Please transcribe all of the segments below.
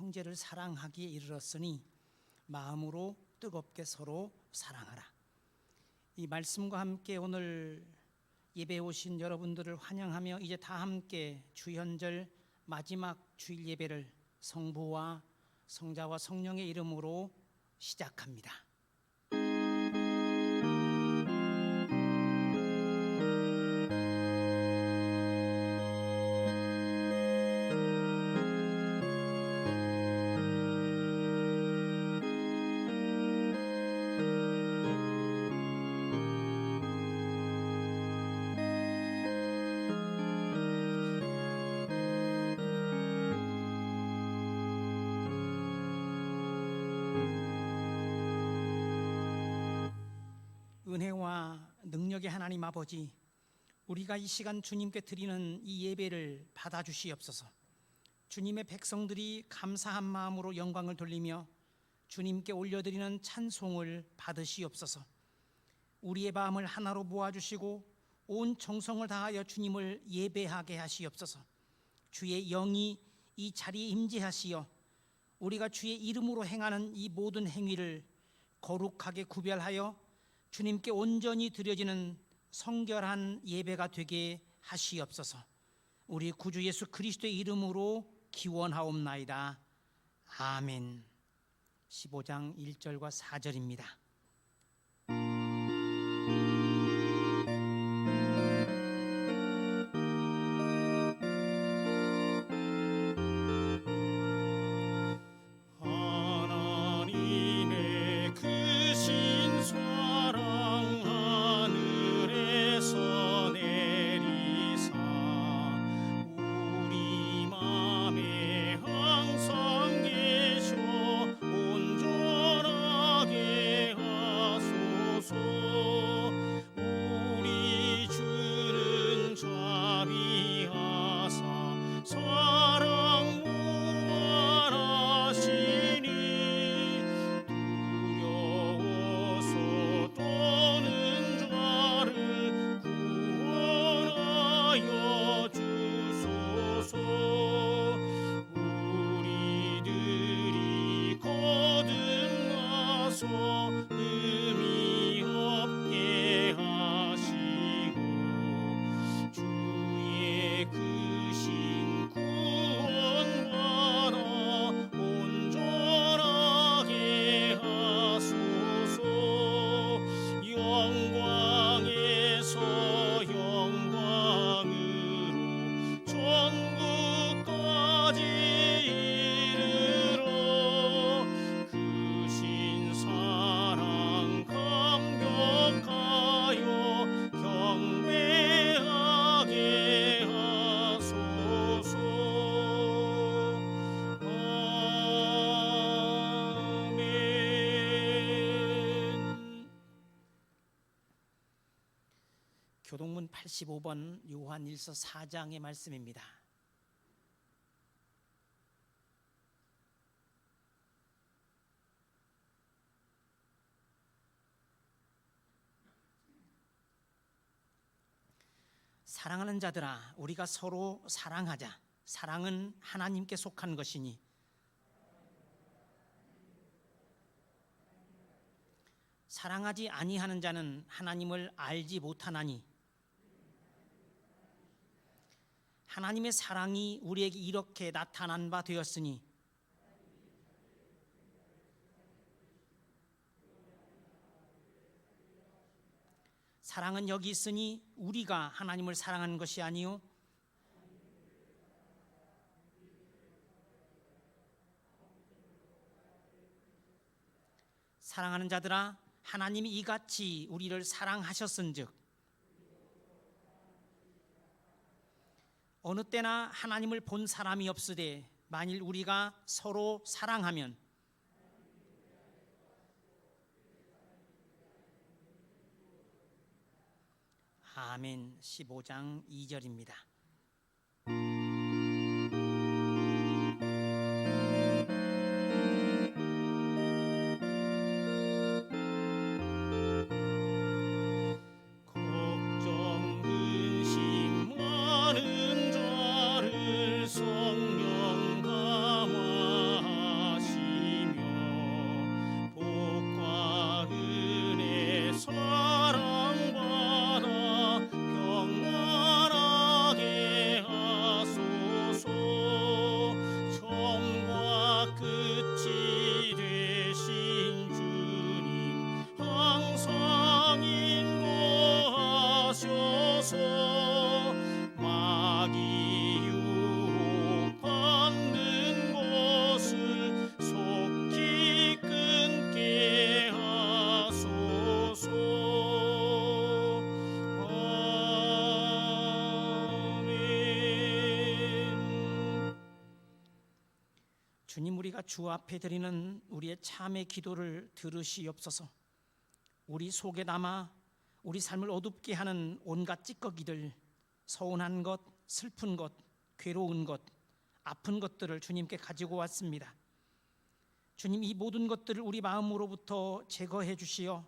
형제를 사랑하기에 이르렀으니 마음으로 뜨겁게 서로 사랑하라. 이 말씀과 함께 오늘 예배에 오신 여러분들을 환영하며 이제 다 함께 주현절 마지막 주일 예배를 성부와 성자와 성령의 이름으로 시작합니다. 은혜와 능력의 하나님 아버지, 우리가 이 시간 주님께 드리는 이 예배를 받아주시옵소서. 주님의 백성들이 감사한 마음으로 영광을 돌리며 주님께 올려드리는 찬송을 받으시옵소서. 우리의 마음을 하나로 모아주시고 온 정성을 다하여 주님을 예배하게 하시옵소서. 주의 영이 이 자리에 임재하시어 우리가 주의 이름으로 행하는 이 모든 행위를 거룩하게 구별하여 주님께 온전히 드려지는 성결한 예배가 되게 하시옵소서. 우리 구주 예수 그리스도의 이름으로 기원하옵나이다. 아멘. 15장 1절과 4절입니다. 교동문 85번 요한일서 4장의 말씀입니다. 사랑하는 자들아, 우리가 서로 사랑하자. 사랑은 하나님께 속한 것이니 사랑하지 아니하는 자는 하나님을 알지 못하나니 하나님의 사랑이 우리에게 이렇게 나타난 바 되었으니 사랑은 여기 있으니 우리가 하나님을 사랑하는 것이 아니요 사랑하는 자들아, 하나님이 이같이 우리를 사랑하셨은즉 어느 때나 하나님을 본 사람이 없으되 만일 우리가 서로 사랑하면 아멘. 15장 2절입니다. 걱정 근심 많은 자를 성령 감화하사 주님, 우리가 주 앞에 드리는 우리의 참의 기도를 들으시옵소서. 우리 속에 남아 우리 삶을 어둡게 하는 온갖 찌꺼기들, 서운한 것, 슬픈 것, 괴로운 것, 아픈 것들을 주님께 가지고 왔습니다. 주님, 이 모든 것들을 우리 마음으로부터 제거해 주시어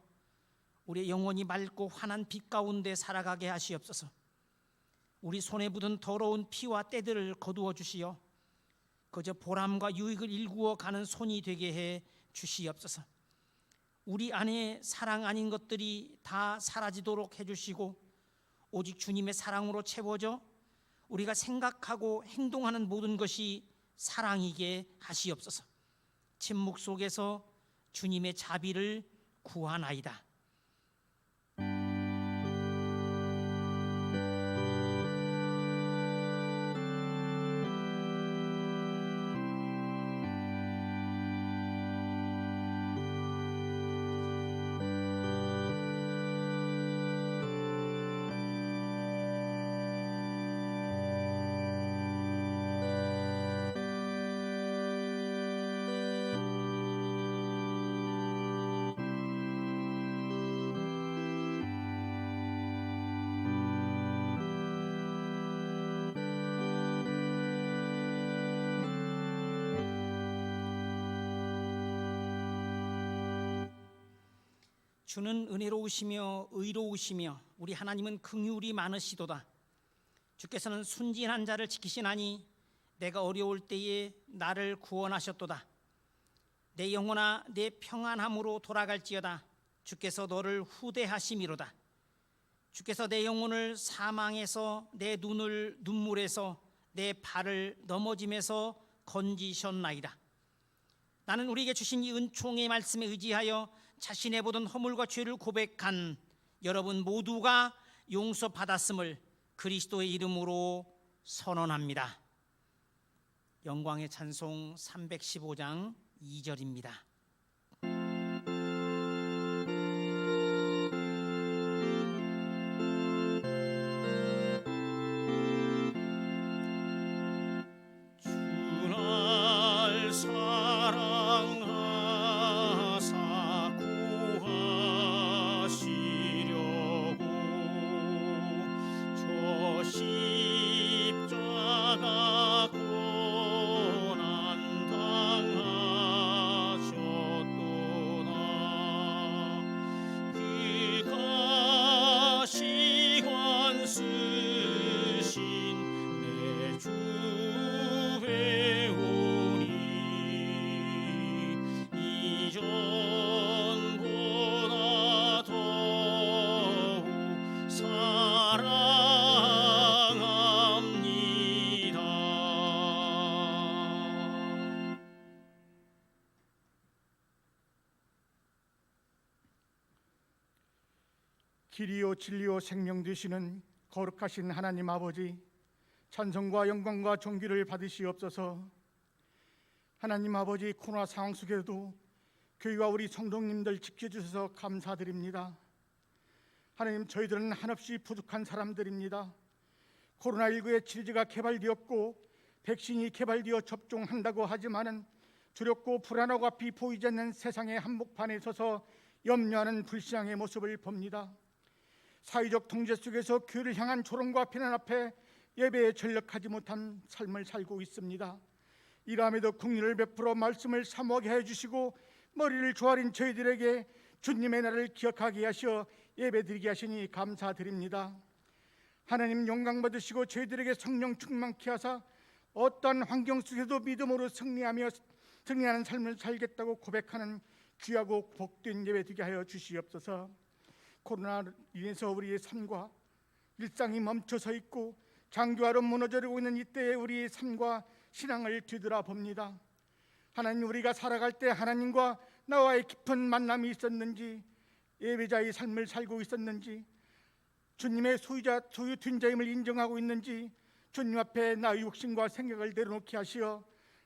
우리의 영혼이 맑고 환한 빛 가운데 살아가게 하시옵소서. 우리 손에 묻은 더러운 피와 때들을 거두어 주시어 그저 보람과 유익을 일구어 가는 손이 되게 해 주시옵소서. 우리 안에 사랑 아닌 것들이 다 사라지도록 해주시고 오직 주님의 사랑으로 채워져 우리가 생각하고 행동하는 모든 것이 사랑이게 하시옵소서. 침묵 속에서 주님의 자비를 구하나이다. 주는 은혜로우시며 의로우시며 우리 하나님은 긍휼이 많으시도다. 주께서는 순진한 자를 지키시나니 내가 어려울 때에 나를 구원하셨도다. 내 영혼아, 내 평안함으로 돌아갈지어다. 주께서 너를 후대하심이로다. 주께서 내 영혼을 사망에서, 내 눈을 눈물에서, 내 발을 넘어짐에서 건지셨나이다. 나는 우리에게 주신 이 은총의 말씀에 의지하여 자신의 모든 허물과 죄를 고백한 여러분 모두가 용서받았음을 그리스도의 이름으로 선언합니다. 영광의 찬송 315장 2절입니다. 길이요 진리요 생명 되시는 거룩하신 하나님 아버지, 찬송과 영광과 존귀를 받으시옵소서. 하나님 아버지, 코로나 상황 속에도 교회와 우리 성도님들 지켜주셔서 감사드립니다. 하나님, 저희들은 한없이 부족한 사람들입니다. 코로나19의 치료제가 개발되었고 백신이 개발되어 접종한다고 하지만은 두렵고 불안하고 앞이 보이지 않는 세상의 한복판에 서서 염려하는 불신앙의 모습을 봅니다. 사회적 통제 속에서 교회를 향한 조롱과 비난 앞에 예배에 전력하지 못한 삶을 살고 있습니다. 이러함에도 긍휼을 베풀어 말씀을 사모하게 해주시고 머리를 조아린 저희들에게 주님의 날을 기억하게 하시어 예배드리게 하시니 감사드립니다. 하나님, 영광 받으시고 저희들에게 성령 충만케 하사 어떠한 환경 속에서도 믿음으로 승리하는 삶을 살겠다고 고백하는 귀하고 복된 예배 되게 하여 주시옵소서. 코로나로 인해서 우리의 삶과 일상이 멈춰서 있고 장기화로 무너져가고 있는 이때에 우리의 삶과 신앙을 뒤돌아봅니다. 하나님, 우리가 살아갈 때 하나님과 나와의 깊은 만남이 있었는지, 예배자의 삶을 살고 있었는지, 주님의 소유된 자임을 인정하고 있는지, 주님 앞에 나의 욕심과 생각을 내려놓게 하시어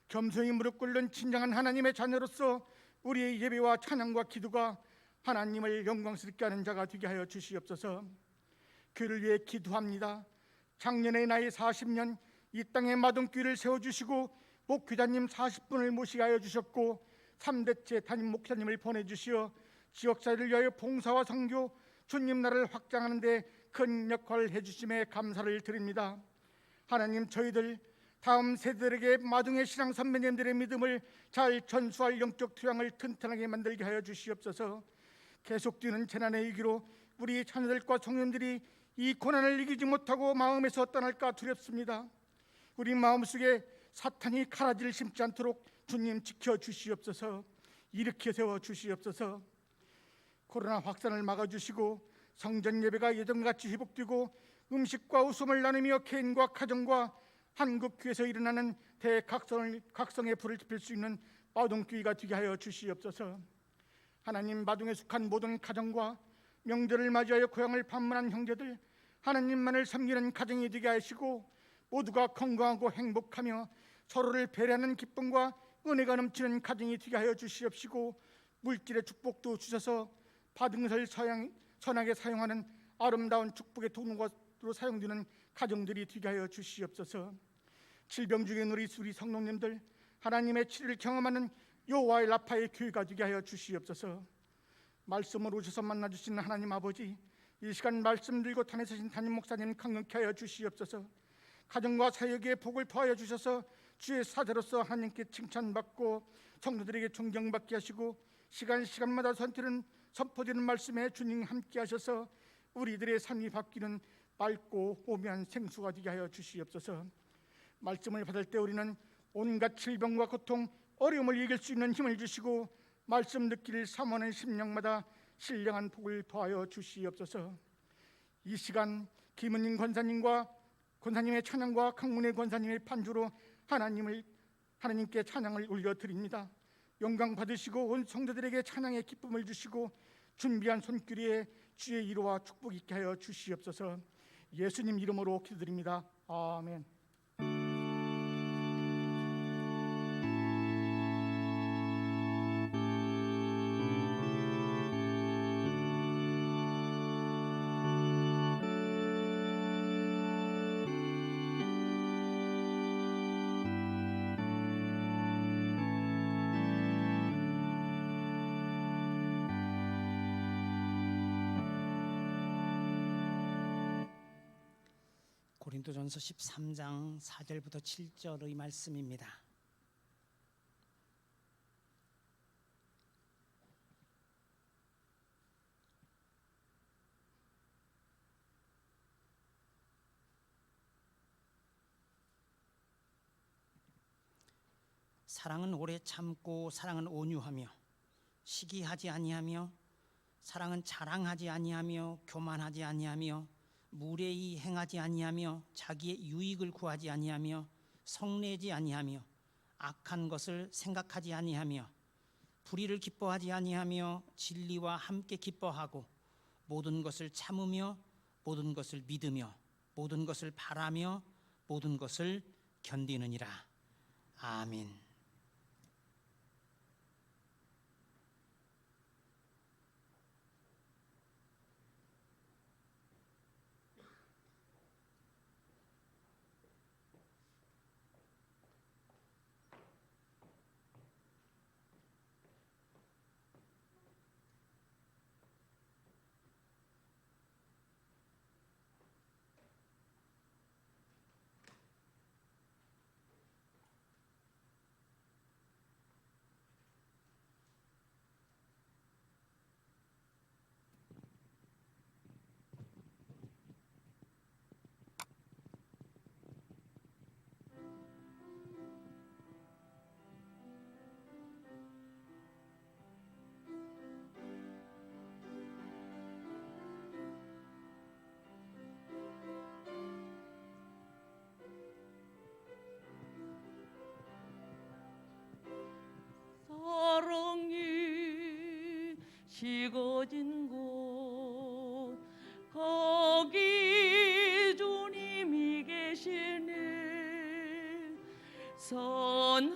겸손히 무릎 꿇는 진정한 하나님의 자녀로서 우리의 예배와 찬양과 기도가 하나님을 영광스럽게 하는 자가 되게 하여 주시옵소서. 그를 위해 기도합니다. 작년에 나이 40년 이 땅에 마동귀를 세워주시고 목회자님 40분을 모시게 하여 주셨고 3대째 담임 목사님을 보내주시어 지역사회를 위하여 봉사와 선교, 주님 나라를 확장하는 데 큰 역할을 해주심에 감사를 드립니다. 하나님, 저희들 다음 세대들에게 마중의 신앙 선배님들의 믿음을 잘 전수할 영적 토양을 튼튼하게 만들게 하여 주시옵소서. 계속되는 재난의 위기로 우리 자녀들과 청년들이 이 고난을 이기지 못하고 마음에서 떠날까 두렵습니다. 우리 마음속에 사탄이 가라지를 심지 않도록 주님 지켜주시옵소서. 일으켜 세워 주시옵소서. 코로나 확산을 막아주시고 성전 예배가 예전같이 회복되고 음식과 웃음을 나누며 개인과 가정과 한국교회에서 일어나는 대각성의 불을 지필 수 있는 마동교회가 되게 하여 주시옵소서. 하나님, 마동에 속한 모든 가정과 명절을 맞이하여 고향을 방문한 형제들, 하나님만을 섬기는 가정이 되게 하시고 모두가 건강하고 행복하며 서로를 배려하는 기쁨과 은혜가 넘치는 가정이 되게 하여 주시옵시고 물질의 축복도 주셔서 받은 것을 선하게 사용하는 아름다운 축복의 도구로 사용되는 가정들이 되게 하여 주시옵소서. 질병 중에 우리 성도님들, 하나님의 치료를 경험하는 여호와의 라파의 교회가 되게 하여 주시옵소서. 말씀으로 오셔서 만나주시는 하나님 아버지, 이 시간 말씀 들고 탄에 서신 담임 목사님 강건케 하여 주시옵소서. 가정과 사역에 복을 더하여 주셔서 주의 사자로서 하나님께 칭찬받고 성도들에게 존경받게 하시고 시간마다 선포되는 말씀에 주님 함께 하셔서 우리들의 삶이 바뀌는 맑고 오묘한 생수가 되게 하여 주시옵소서. 말씀을 받을 때 우리는 온갖 질병과 고통, 어려움을 이길 수 있는 힘을 주시고 말씀 듣기를 사모하는 심령마다 신령한 복을 더하여 주시옵소서. 이 시간 김은님 권사님의 찬양과 강문혜 권사님의 반주로 하나님께 찬양을 올려드립니다. 영광 받으시고 온 성도들에게 찬양의 기쁨을 주시고 준비한 손길에 주의 위로와 축복 있게 하여 주시옵소서. 예수님 이름으로 기도드립니다. 아멘. 고린도전서 13장 4절부터 7절의 말씀입니다. 사랑은 오래 참고 사랑은 온유하며 시기하지 아니하며 사랑은 자랑하지 아니하며 교만하지 아니하며 무례히 행하지 아니하며 자기의 유익을 구하지 아니하며 성내지 아니하며 악한 것을 생각하지 아니하며 불의를 기뻐하지 아니하며 진리와 함께 기뻐하고 모든 것을 참으며 모든 것을 믿으며 모든 것을 바라며 모든 것을 견디느니라. 아멘. 사랑이 식어진 곳 거기 주님이 계시네. 선한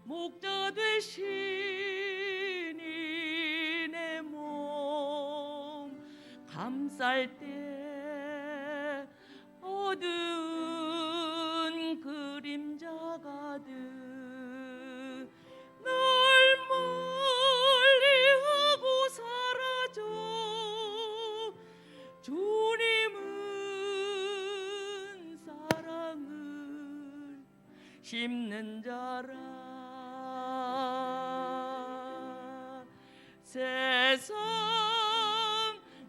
목자 되신 이내 몸 감쌀 때 어두운 그림자 주는 자라. 세상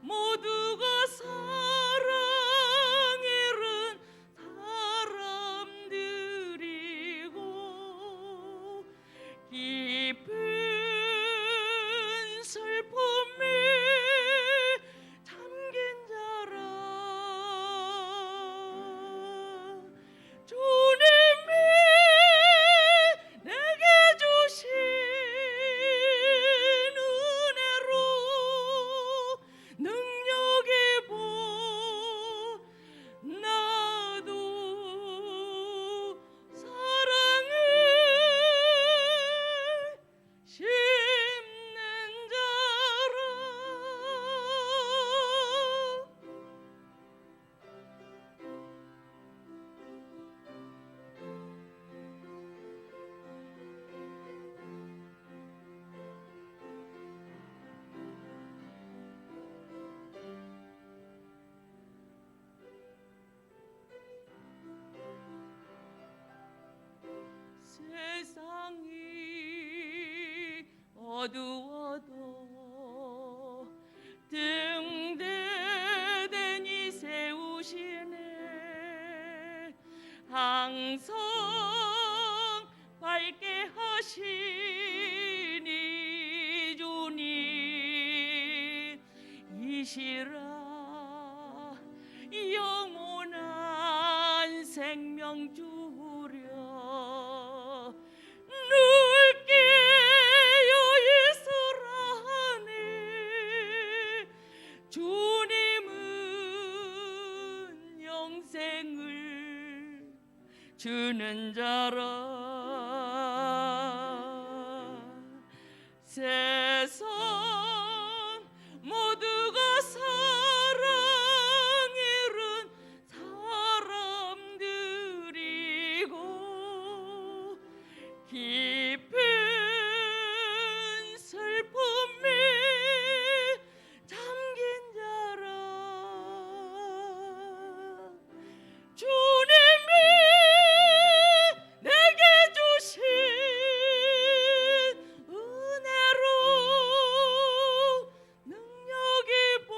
모두가 사랑 잃은 사람들이고 깊은 슬픔에 잠긴 자라. 주님이 내게 주신 은혜로 능력의 복 나도 사랑을 심는 자라. 세상이 어두워도 등대대니 세우시네. 항상 밝게 하시니 주님 이시라 영원한 생명 주려. 늘 깨어 있으라니 주님은 영생을 주는 자라. 세상 모두가 사랑 잃은 사람들이고 깊은 슬픔에 잠긴 자라. 주님이 내게 주신 은혜로 능력의 복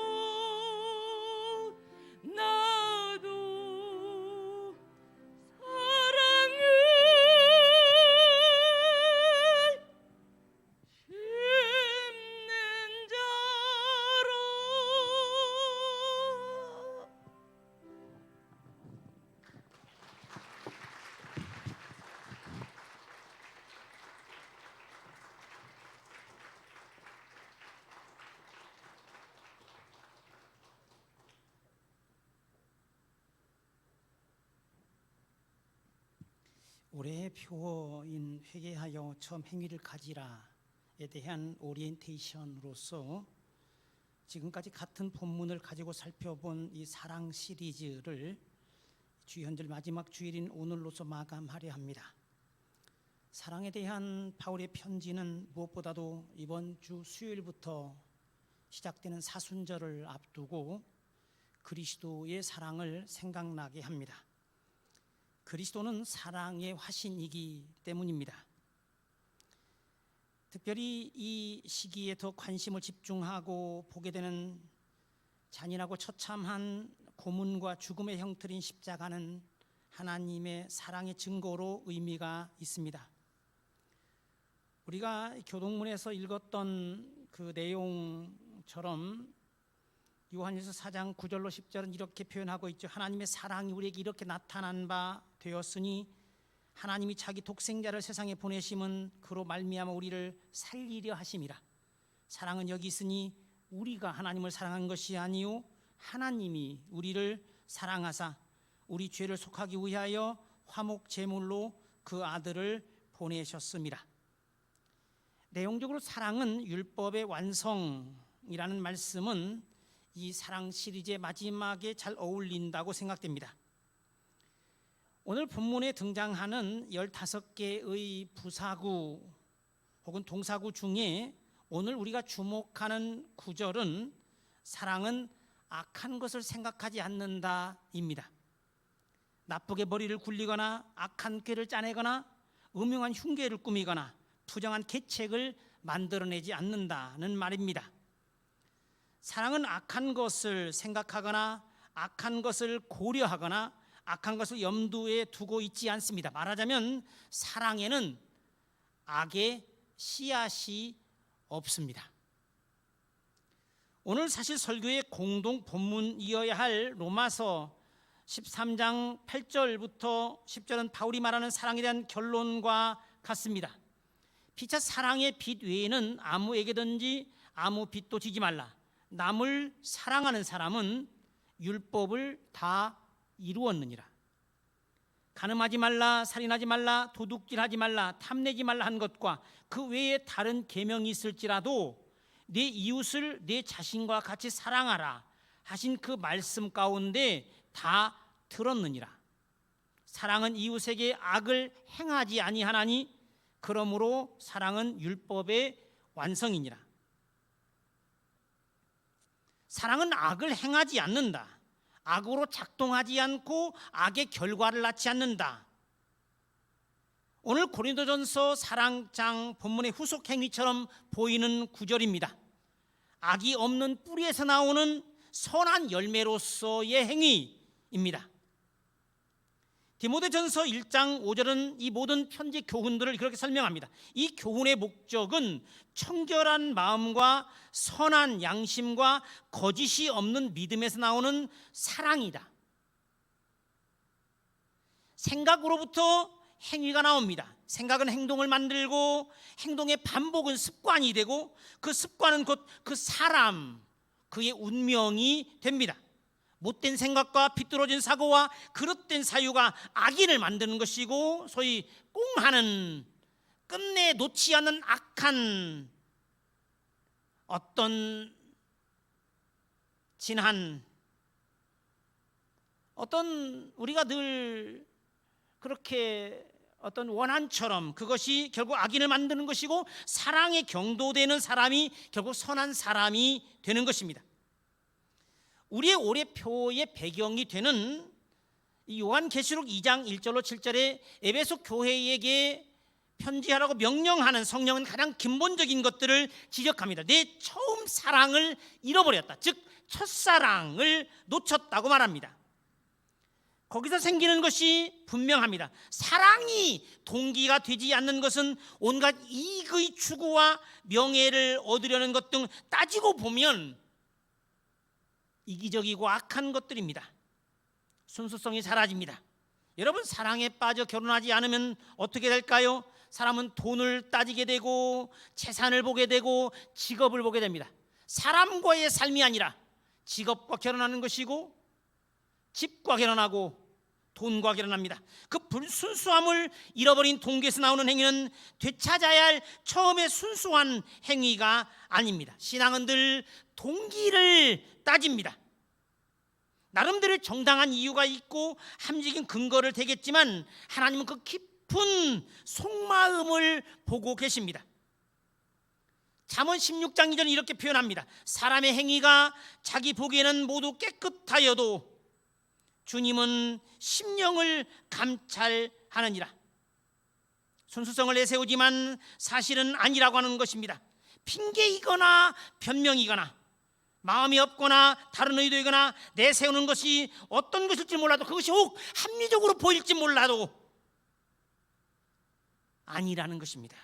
나도 사랑을 심는 자라. 올해의 표어인 회개하여 처음 행위를 가지라에 대한 오리엔테이션으로서 지금까지 같은 본문을 가지고 살펴본 이 사랑 시리즈를 주현절 마지막 주일인 오늘로서 마감하려 합니다. 사랑에 대한 바울의 편지는 무엇보다도 이번 주 수요일부터 시작되는 사순절을 앞두고 그리스도의 사랑을 생각나게 합니다. 그리스도는 사랑의 화신이기 때문입니다. 특별히 이 시기에 더 관심을 집중하고 보게 되는 잔인하고 처참한 고문과 죽음의 형틀인 십자가는 하나님의 사랑의 증거로 의미가 있습니다. 우리가 교동문에서 읽었던 그 내용처럼 요한일서 4장 9절로 10절은 이렇게 표현하고 있죠. 하나님의 사랑이 우리에게 이렇게 나타난 바 되었으니 하나님이 자기 독생자를 세상에 보내심은 그로 말미암아 우리를 살리려 하심이라. 사랑은 여기 있으니 우리가 하나님을 사랑한 것이 아니요 하나님이 우리를 사랑하사 우리 죄를 속하기 위하여 화목 제물로 그 아들을 보내셨습니다. 내용적으로 사랑은 율법의 완성이라는 말씀은 이 사랑 시리즈의 마지막에 잘 어울린다고 생각됩니다. 오늘 본문에 등장하는 15개의 부사구 혹은 동사구 중에 오늘 우리가 주목하는 구절은 사랑은 악한 것을 생각하지 않는다입니다. 나쁘게 머리를 굴리거나 악한 꾀를 짜내거나 음흉한 흉계를 꾸미거나 부정한 계책을 만들어내지 않는다는 말입니다. 사랑은 악한 것을 생각하거나 악한 것을 고려하거나 악한 것을 염두에 두고 있지 않습니다. 말하자면 사랑에는 악의 씨앗이 없습니다. 오늘 사실 설교의 공동 본문이어야 할 로마서 13장 8절부터 10절은 바울이 말하는 사랑에 대한 결론과 같습니다. 피차 사랑의 빚 외에는 아무에게든지 아무 빚도 지지 말라. 남을 사랑하는 사람은 율법을 다 이루었느니라. 간음하지 말라, 살인하지 말라, 도둑질하지 말라, 탐내지 말라 한 것과 그 외에 다른 계명이 있을지라도 내 이웃을 내 자신과 같이 사랑하라 하신 그 말씀 가운데 다 들었느니라. 사랑은 이웃에게 악을 행하지 아니하나니 그러므로 사랑은 율법의 완성이니라. 사랑은 악을 행하지 않는다. 악으로 작동하지 않고 악의 결과를 낳지 않는다. 오늘 고린도전서 사랑장 본문의 후속 행위처럼 보이는 구절입니다. 악이 없는 뿌리에서 나오는 선한 열매로서의 행위입니다. 디모데전서 1장 5절은 이 모든 편지 교훈들을 그렇게 설명합니다. 이 교훈의 목적은 청결한 마음과 선한 양심과 거짓이 없는 믿음에서 나오는 사랑이다. 생각으로부터 행위가 나옵니다. 생각은 행동을 만들고 행동의 반복은 습관이 되고 그 습관은 곧 그 사람, 그의 운명이 됩니다. 못된 생각과 비뚤어진 사고와 그릇된 사유가 악인을 만드는 것이고 소위 꽁하는 끝내 놓지 않는 악한 어떤 진한 어떤 우리가 늘 그렇게 어떤 원한처럼 그것이 결국 악인을 만드는 것이고 사랑에 경도되는 사람이 결국 선한 사람이 되는 것입니다. 우리의 올해표의 배경이 되는 요한계시록 2장 1절로 7절에 에베소 교회에게 편지하라고 명령하는 성령은 가장 근본적인 것들을 지적합니다. 내 처음 사랑을 잃어버렸다. 즉 첫사랑을 놓쳤다고 말합니다. 거기서 생기는 것이 분명합니다. 사랑이 동기가 되지 않는 것은 온갖 이익의 추구와 명예를 얻으려는 것 등 따지고 보면 이기적이고 악한 것들입니다. 순수성이 사라집니다. 여러분, 사랑에 빠져 결혼하지 않으면 어떻게 될까요? 사람은 돈을 따지게 되고 재산을 보게 되고 직업을 보게 됩니다. 사람과의 삶이 아니라 직업과 결혼하는 것이고 집과 결혼하고 돈과 결혼합니다. 그 불순수함을 잃어버린 동기에서 나오는 행위는 되찾아야 할 처음의 순수한 행위가 아닙니다. 신앙은 늘 동기를 따집니다. 나름대로 정당한 이유가 있고 합리적인 근거를 대겠지만 하나님은 그 깊은 속마음을 보고 계십니다. 잠언 16장 2절은 이렇게 표현합니다. 사람의 행위가 자기 보기에는 모두 깨끗하여도 주님은 심령을 감찰하느니라. 순수성을 내세우지만 사실은 아니라고 하는 것입니다. 핑계이거나 변명이거나 마음이 없거나 다른 의도이거나 내세우는 것이 어떤 것일지 몰라도 그것이 혹 합리적으로 보일지 몰라도 아니라는 것입니다.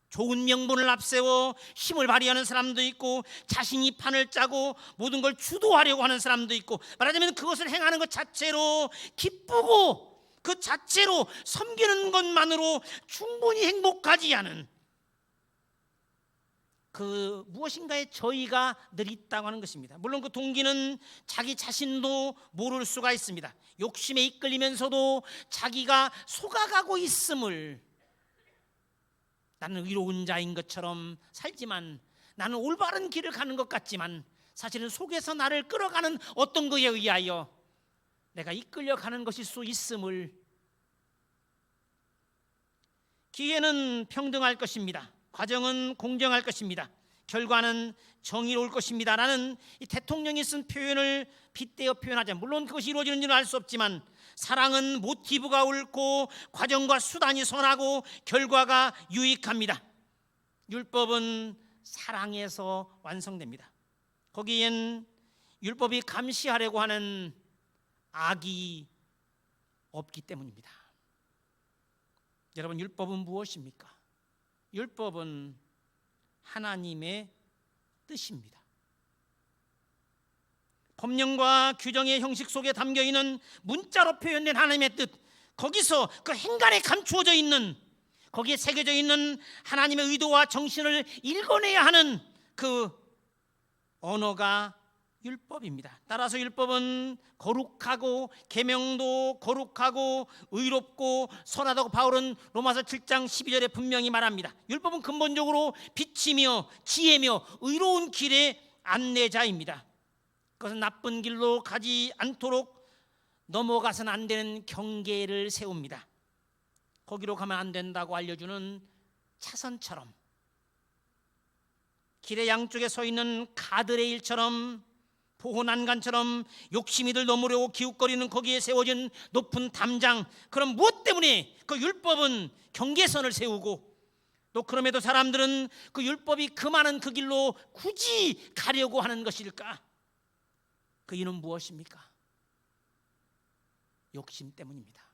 좋은 명분을 앞세워 힘을 발휘하는 사람도 있고 자신이 판을 짜고 모든 걸 주도하려고 하는 사람도 있고 말하자면 그것을 행하는 것 자체로 기쁘고 그 자체로 섬기는 것만으로 충분히 행복하지 않은 그 무엇인가의 저희가 늘 있다고 하는 것입니다. 물론 그 동기는 자기 자신도 모를 수가 있습니다. 욕심에 이끌리면서도 자기가 속아가고 있음을, 나는 의로운 자인 것처럼 살지만 나는 올바른 길을 가는 것 같지만 사실은 속에서 나를 끌어가는 어떤 것에 의하여 내가 이끌려가는 것일 수 있음을. 기회는 평등할 것입니다. 과정은 공정할 것입니다. 결과는 정의로울 것입니다 라는 이 대통령이 쓴 표현을 빗대어 표현하자. 물론 그것이 이루어지는지는 알 수 없지만 사랑은 모티브가 옳고 과정과 수단이 선하고 결과가 유익합니다. 율법은 사랑에서 완성됩니다. 거기엔 율법이 감시하려고 하는 악이 없기 때문입니다. 여러분, 율법은 무엇입니까? 율법은 하나님의 뜻입니다. 법령과 규정의 형식 속에 담겨있는 문자로 표현된 하나님의 뜻, 거기서 그 행간에 감추어져 있는, 거기에 새겨져 있는 하나님의 의도와 정신을 읽어내야 하는 그 언어가 율법입니다. 따라서 율법은 거룩하고 계명도 거룩하고 의롭고 선하다고 바울은 로마서 7장 12절에 분명히 말합니다. 율법은 근본적으로 빛이며 지혜며 의로운 길의 안내자입니다. 그것은 나쁜 길로 가지 않도록 넘어가서는 안 되는 경계를 세웁니다. 거기로 가면 안 된다고 알려주는 차선처럼, 길의 양쪽에 서 있는 가드레일처럼, 보호 난간처럼 욕심이들 넘으려고 기웃거리는 거기에 세워진 높은 담장, 그럼 무엇 때문에 그 율법은 경계선을 세우고, 또 그럼에도 사람들은 그 율법이 그 많은 그 길로 굳이 가려고 하는 것일까? 그 이유는 무엇입니까? 욕심 때문입니다.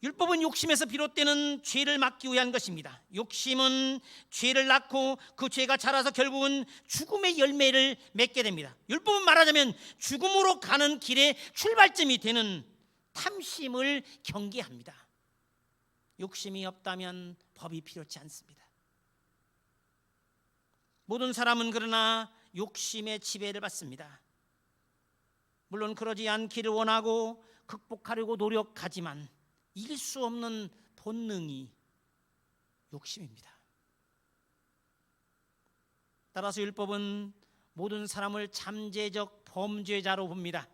율법은 욕심에서 비롯되는 죄를 막기 위한 것입니다. 욕심은 죄를 낳고 그 죄가 자라서 결국은 죽음의 열매를 맺게 됩니다. 율법은 말하자면 죽음으로 가는 길의 출발점이 되는 탐심을 경계합니다. 욕심이 없다면 법이 필요치 않습니다. 모든 사람은 그러나 욕심의 지배를 받습니다. 물론 그러지 않기를 원하고 극복하려고 노력하지만 이길 수 없는 본능이 욕심입니다. 따라서 율법은 모든 사람을 잠재적 범죄자로 봅니다.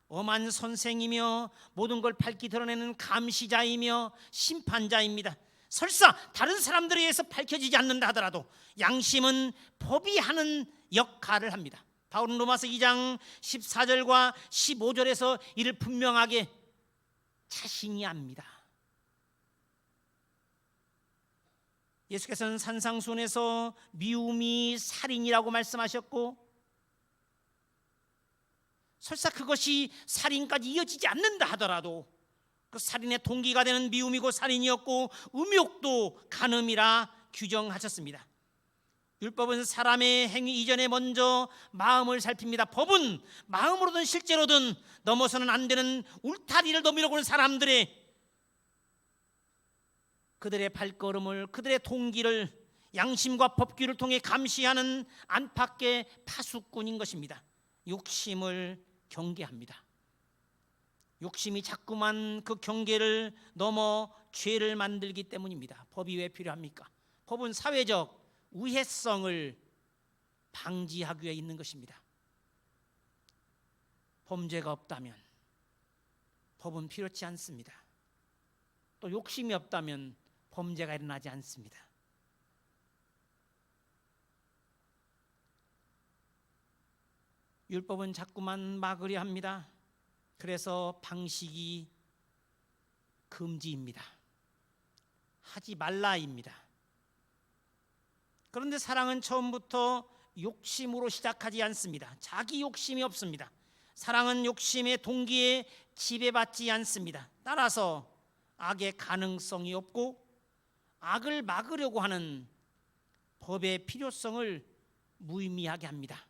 엄한 선생이며 모든 걸 밝히 드러내는 감시자이며 심판자입니다. 설사 다른 사람들에 의해서 밝혀지지 않는다 하더라도 양심은 법이 하는 역할을 합니다. 바울은 로마서 2장 14절과 15절에서 이를 분명하게 자신이 압니다. 예수께서는 산상수훈에서 미움이 살인이라고 말씀하셨고, 설사 그것이 살인까지 이어지지 않는다 하더라도 그 살인의 동기가 되는 미움이고 살인이었고 음욕도 간음이라 규정하셨습니다. 율법은 사람의 행위 이전에 먼저 마음을 살핍니다. 법은 마음으로든 실제로든 넘어서는 안 되는 울타리를 넘으려고 하는 사람들의 그들의 발걸음을, 그들의 동기를 양심과 법규를 통해 감시하는 안팎의 파수꾼인 것입니다. 욕심을 경계합니다. 욕심이 자꾸만 그 경계를 넘어 죄를 만들기 때문입니다. 법이 왜 필요합니까? 법은 사회적 우회성을 방지하기 위해 있는 것입니다. 범죄가 없다면 법은 필요치 않습니다. 또 욕심이 없다면 범죄가 일어나지 않습니다. 율법은 자꾸만 막으려 합니다. 그래서 방식이 금지입니다. 하지 말라입니다. 그런데 사랑은 처음부터 욕심으로 시작하지 않습니다. 자기 욕심이 없습니다. 사랑은 욕심의 동기에 지배받지 않습니다. 따라서 악의 가능성이 없고 악을 막으려고 하는 법의 필요성을 무의미하게 합니다.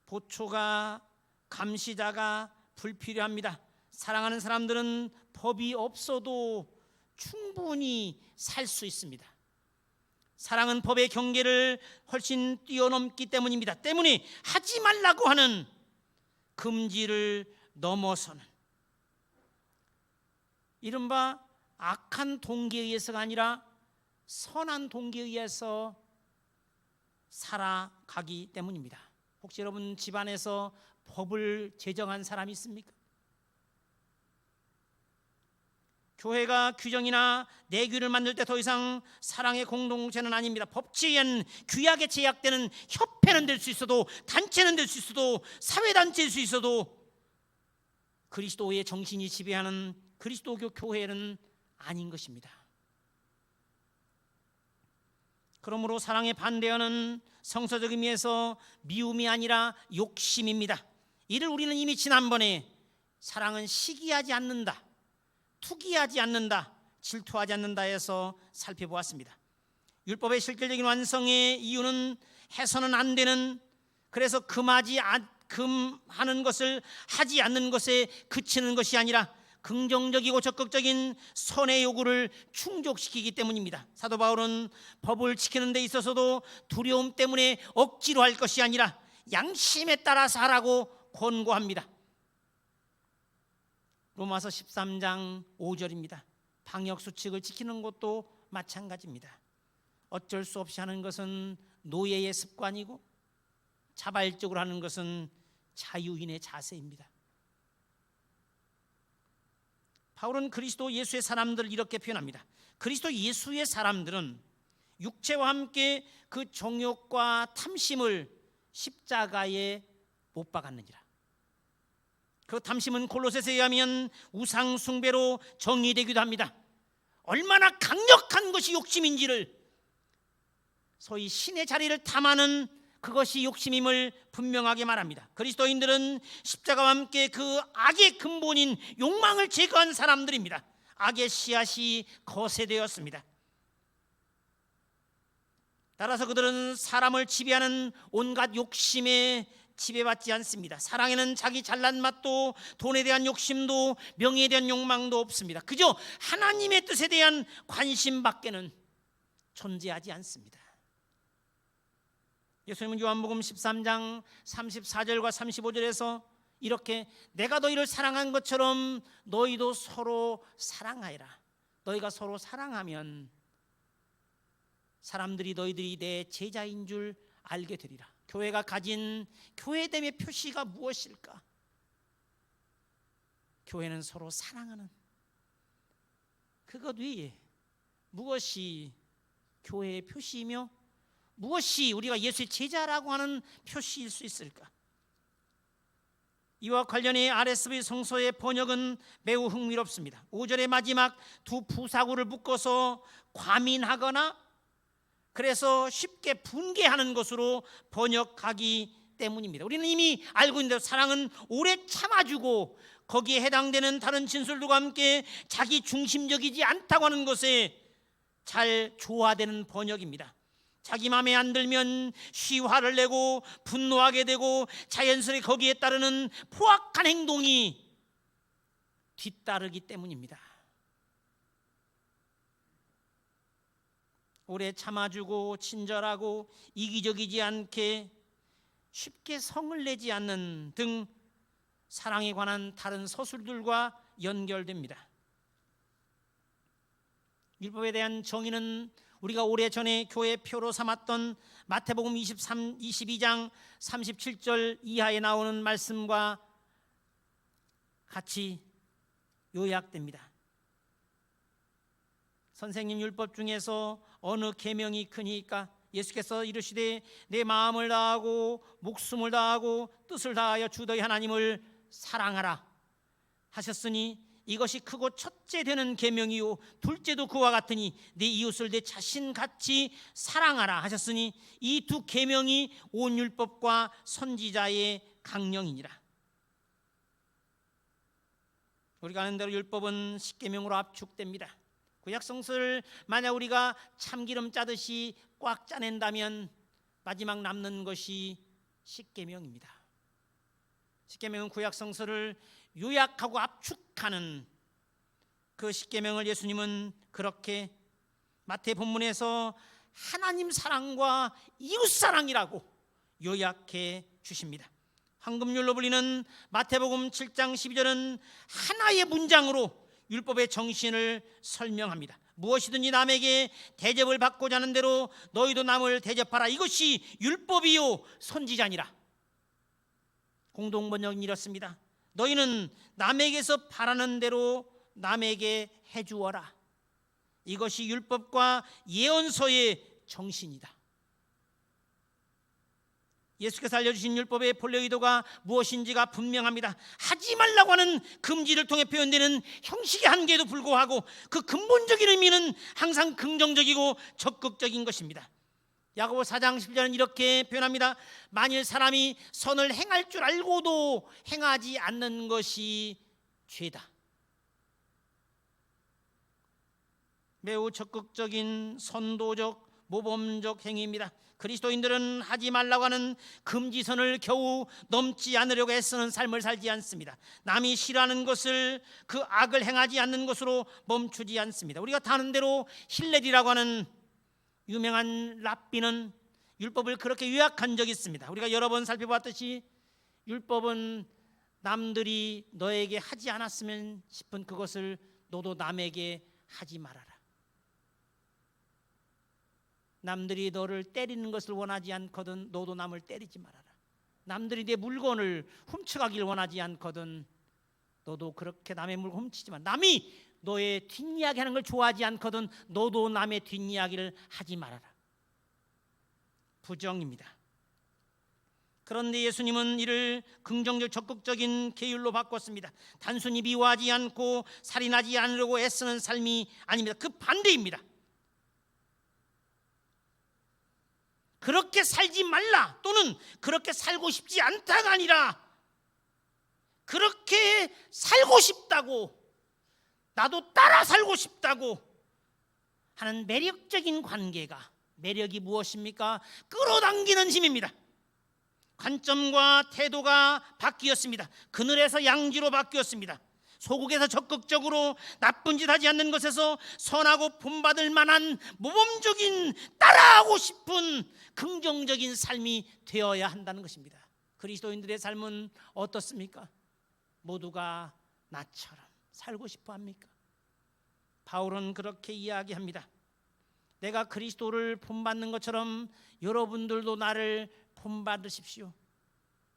보초가, 감시자가 불필요합니다. 사랑하는 사람들은 법이 없어도 충분히 살 수 있습니다. 사랑은 법의 경계를 훨씬 뛰어넘기 때문입니다. 때문에 하지 말라고 하는 금지를 넘어서는, 이른바 악한 동기에 의해서가 아니라 선한 동기에 의해서 살아가기 때문입니다. 혹시 여러분 집안에서 법을 제정한 사람이 있습니까? 교회가 규정이나 내규를 만들 때 더 이상 사랑의 공동체는 아닙니다. 법치에 의한 규약에 제약되는 협회는 될 수 있어도, 단체는 될 수 있어도, 사회단체일 수 있어도 그리스도의 정신이 지배하는 그리스도교 교회는 아닌 것입니다. 그러므로 사랑에 반대하는 성서적 의미에서 미움이 아니라 욕심입니다. 이를 우리는 이미 지난번에 사랑은 시기하지 않는다, 투기하지 않는다, 질투하지 않는다 해서 살펴보았습니다. 율법의 실질적인 완성의 이유는 해서는 안 되는, 그래서 금하는 것을 하지 않는 것에 그치는 것이 아니라 긍정적이고 적극적인 선의 요구를 충족시키기 때문입니다. 사도 바울은 법을 지키는 데 있어서도 두려움 때문에 억지로 할 것이 아니라 양심에 따라서 하라고 권고합니다. 로마서 13장 5절입니다. 방역수칙을 지키는 것도 마찬가지입니다. 어쩔 수 없이 하는 것은 노예의 습관이고 자발적으로 하는 것은 자유인의 자세입니다. 바울은 그리스도 예수의 사람들을 이렇게 표현합니다. 그리스도 예수의 사람들은 육체와 함께 그 정욕과 탐심을 십자가에 못 박았느니라. 그 탐심은 골로새서에 의하면 우상 숭배로 정의되기도 합니다. 얼마나 강력한 것이 욕심인지를, 소위 신의 자리를 탐하는 그것이 욕심임을 분명하게 말합니다. 그리스도인들은 십자가와 함께 그 악의 근본인 욕망을 제거한 사람들입니다. 악의 씨앗이 거세되었습니다. 따라서 그들은 사람을 지배하는 온갖 욕심에 지배받지 않습니다. 사랑에는 자기 잘난 맛도, 돈에 대한 욕심도, 명예에 대한 욕망도 없습니다. 그저 하나님의 뜻에 대한 관심밖에는 존재하지 않습니다. 예수님은 요한복음 13장 34절과 35절에서 이렇게 내가 너희를 사랑한 것처럼 너희도 서로 사랑하여라. 너희가 서로 사랑하면 사람들이 너희들이 내 제자인 줄 알게 되리라. 교회가 가진 교회됨의 표시가 무엇일까? 교회는 서로 사랑하는 그것 외에 무엇이 교회의 표시이며 무엇이 우리가 예수의 제자라고 하는 표시일 수 있을까? 이와 관련해 RSV 성서의 번역은 매우 흥미롭습니다. 5절의 마지막 두 부사구를 묶어서 과민하거나 그래서 쉽게 분개하는 것으로 번역하기 때문입니다. 우리는 이미 알고 있는 대로 사랑은 오래 참아주고 거기에 해당되는 다른 진술들과 함께 자기 중심적이지 않다고 하는 것에 잘 조화되는 번역입니다. 자기 마음에 안 들면 화를 내고 분노하게 되고 자연스레 거기에 따르는 포악한 행동이 뒤따르기 때문입니다. 오래 참아주고 친절하고 이기적이지 않게 쉽게 성을 내지 않는 등 사랑에 관한 다른 서술들과 연결됩니다. 율법에 대한 정의는 우리가 오래전에 교회 표로 삼았던 마태복음 22장 37절 이하에 나오는 말씀과 같이 요약됩니다. 선생님, 율법 중에서 어느 계명이 크니까? 예수께서 이르시되 내 마음을 다하고 목숨을 다하고 뜻을 다하여 주 너희 하나님을 사랑하라 하셨으니 이것이 크고 첫째 되는 계명이요 둘째도 그와 같으니 네 이웃을 내 자신같이 사랑하라 하셨으니 이 두 계명이 온 율법과 선지자의 강령이니라. 우리가 아는 대로 율법은 십계명으로 압축됩니다. 구약성서를 만약 우리가 참기름 짜듯이 꽉 짜낸다면 마지막 남는 것이 십계명입니다. 십계명은 구약성서를 요약하고 압축하는 그 십계명을 예수님은 그렇게 마태 본문에서 하나님 사랑과 이웃 사랑이라고 요약해 주십니다. 황금률로 불리는 마태복음 7장 12절은 하나의 문장으로 율법의 정신을 설명합니다. 무엇이든지 남에게 대접을 받고자 하는 대로 너희도 남을 대접하라. 이것이 율법이요 선지자니라. 공동번역은 이렇습니다. 너희는 남에게서 바라는 대로 남에게 해주어라. 이것이 율법과 예언서의 정신이다. 예수께서 알려주신 율법의 본래 의도가 무엇인지가 분명합니다. 하지 말라고 하는 금지를 통해 표현되는 형식의 한계에도 불구하고 그 근본적인 의미는 항상 긍정적이고 적극적인 것입니다. 야고보 4장 10절은 이렇게 표현합니다. 만일 사람이 선을 행할 줄 알고도 행하지 않는 것이 죄다. 매우 적극적인 선도적 모범적 행위입니다. 그리스도인들은 하지 말라고 하는 금지선을 겨우 넘지 않으려고 애쓰는 삶을 살지 않습니다. 남이 싫어하는 것을, 그 악을 행하지 않는 것으로 멈추지 않습니다. 우리가 다 아는 대로 힐렐이라고 하는 유명한 랍비는 율법을 그렇게 요약한 적이 있습니다. 우리가 여러 번 살펴봤듯이 율법은 남들이 너에게 하지 않았으면 싶은 그것을 너도 남에게 하지 말아라. 남들이 너를 때리는 것을 원하지 않거든 너도 남을 때리지 말아라. 남들이 내 물건을 훔쳐가길 원하지 않거든 너도 그렇게 남의 물건 훔치지 마. 남이 너의 뒷이야기하는 걸 좋아하지 않거든 너도 남의 뒷이야기를 하지 말아라. 부정입니다. 그런데 예수님은 이를 긍정적 적극적인 계율로 바꿨습니다. 단순히 미워하지 않고 살인하지 않으려고 애쓰는 삶이 아닙니다. 그 반대입니다. 그렇게 살지 말라 또는 그렇게 살고 싶지 않다가 아니라 그렇게 살고 싶다고, 나도 따라 살고 싶다고 하는 매력적인 관계가, 매력이 무엇입니까? 끌어당기는 힘입니다. 관점과 태도가 바뀌었습니다. 그늘에서 양지로 바뀌었습니다. 소국에서 적극적으로 나쁜 짓 하지 않는 것에서 선하고 본받을 만한 모범적인 따라하고 싶은 긍정적인 삶이 되어야 한다는 것입니다. 그리스도인들의 삶은 어떻습니까? 모두가 나처럼 살고 싶어 합니까? 바울은 그렇게 이야기합니다. 내가 그리스도를 본받는 것처럼 여러분들도 나를 본받으십시오.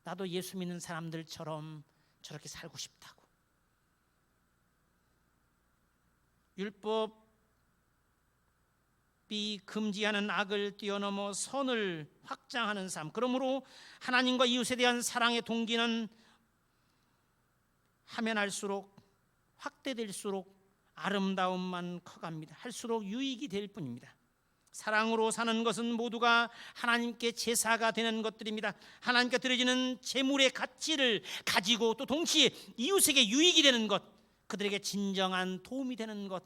나도 예수 믿는 사람들처럼 저렇게 살고 싶다고. 율법이 금지하는 악을 뛰어넘어 선을 확장하는 삶, 그러므로 하나님과 이웃에 대한 사랑의 동기는 하면 할수록 확대될수록 아름다움만 커갑니다. 할수록 유익이 될 뿐입니다. 사랑으로 사는 것은 모두가 하나님께 제사가 되는 것들입니다. 하나님께 드려지는 제물의 가치를 가지고 또 동시에 이웃에게 유익이 되는 것, 그들에게 진정한 도움이 되는 것.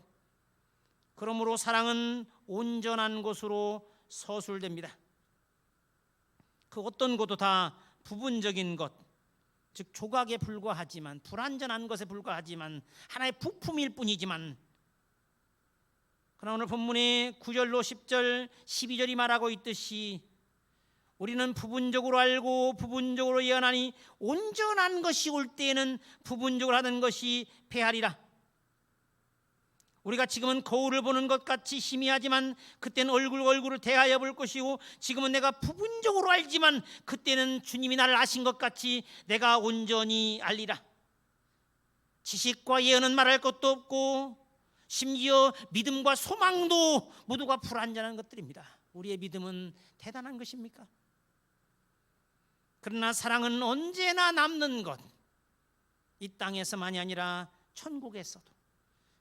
그러므로 사랑은 온전한 것으로 서술됩니다. 그 어떤 것도 다 부분적인 것, 즉 조각에 불과하지만, 불완전한 것에 불과하지만, 하나의 부품일 뿐이지만, 그러나 오늘 본문의 9절로 10절, 12절이 말하고 있듯이 우리는 부분적으로 알고 부분적으로 예언하니 온전한 것이 올 때에는 부분적으로 하는 것이 패하리라. 우리가 지금은 거울을 보는 것 같이 희미하지만 그때는 얼굴을 대하여 볼 것이고, 지금은 내가 부분적으로 알지만 그때는 주님이 나를 아신 것 같이 내가 온전히 알리라. 지식과 예언은 말할 것도 없고 심지어 믿음과 소망도 모두가 불완전한 것들입니다. 우리의 믿음은 대단한 것입니까? 그러나 사랑은 언제나 남는 것, 이 땅에서만이 아니라 천국에서도.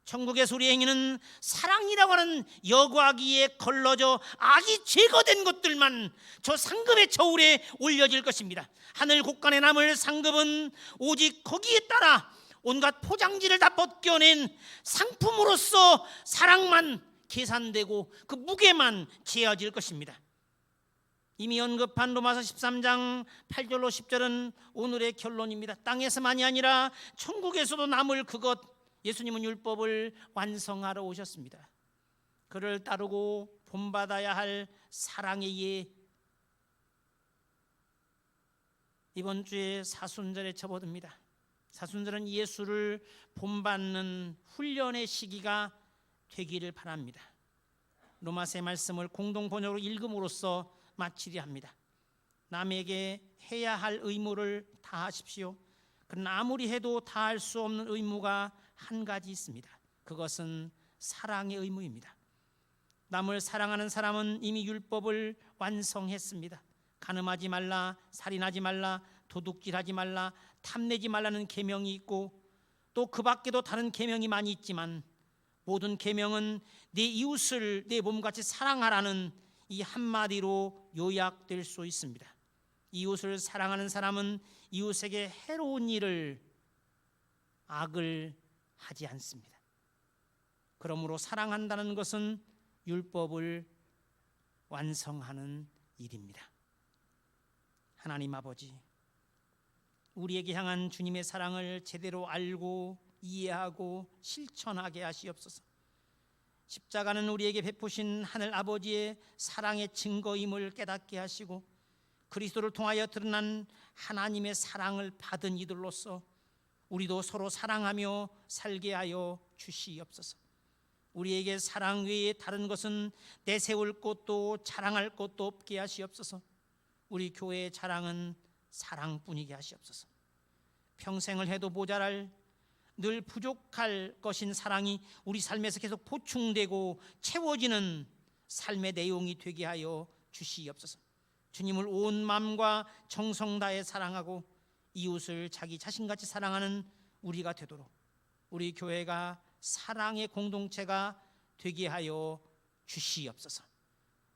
천국에서 우리의 행위는 사랑이라고 하는 여과기에 걸러져 악이 제거된 것들만 저 상급의 저울에 올려질 것입니다. 하늘 곳간에 남을 상급은 오직 거기에 따라 온갖 포장지를 다 벗겨낸 상품으로서 사랑만 계산되고 그 무게만 재어질 것입니다. 이미 언급한 로마서 13장 8절로 10절은 오늘의 결론입니다. 땅에서만이 아니라 천국에서도 남을 그것, 예수님은 율법을 완성하러 오셨습니다. 그를 따르고 본받아야 할 사랑의 예, 이번 주에 사순절에 접어듭니다. 사순절은 예수를 본받는 훈련의 시기가 되기를 바랍니다. 로마서의 말씀을 공동 번역으로 읽음으로써 마치려 합니다. 남에게 해야 할 의무를 다하십시오. 그러나 아무리 해도 다할 수 없는 의무가 한 가지 있습니다. 그것은 사랑의 의무입니다. 남을 사랑하는 사람은 이미 율법을 완성했습니다. 간음하지 말라, 살인하지 말라, 도둑질하지 말라, 탐내지 말라는 계명이 있고 또 그 밖에도 다른 계명이 많이 있지만 모든 계명은 내 이웃을 내 몸같이 사랑하라는 이 한마디로 요약될 수 있습니다. 이웃을 사랑하는 사람은 이웃에게 해로운 일을, 악을 하지 않습니다. 그러므로 사랑한다는 것은 율법을 완성하는 일입니다. 하나님 아버지, 우리에게 향한 주님의 사랑을 제대로 알고 이해하고 실천하게 하시옵소서. 십자가는 우리에게 베푸신 하늘 아버지의 사랑의 증거임을 깨닫게 하시고 그리스도를 통하여 드러난 하나님의 사랑을 받은 이들로서 우리도 서로 사랑하며 살게 하여 주시옵소서. 우리에게 사랑 외에 다른 것은 내세울 것도 자랑할 것도 없게 하시옵소서. 우리 교회의 자랑은 사랑뿐이게 하시옵소서. 평생을 해도 모자랄 늘 부족할 것인 사랑이 우리 삶에서 계속 보충되고 채워지는 삶의 내용이 되게 하여 주시옵소서. 주님을 온 마음과 정성 다해 사랑하고 이웃을 자기 자신같이 사랑하는 우리가 되도록 우리 교회가 사랑의 공동체가 되게 하여 주시옵소서.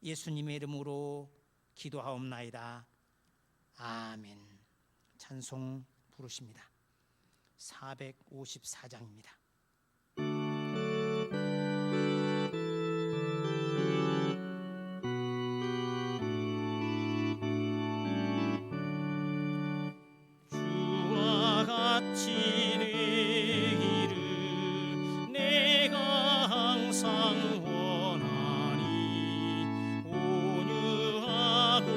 예수님의 이름으로 기도하옵나이다. 아멘. 찬송 부르십니다. 454장입니다. 주와 같이 되기를 내가 항상 원하니 온유하고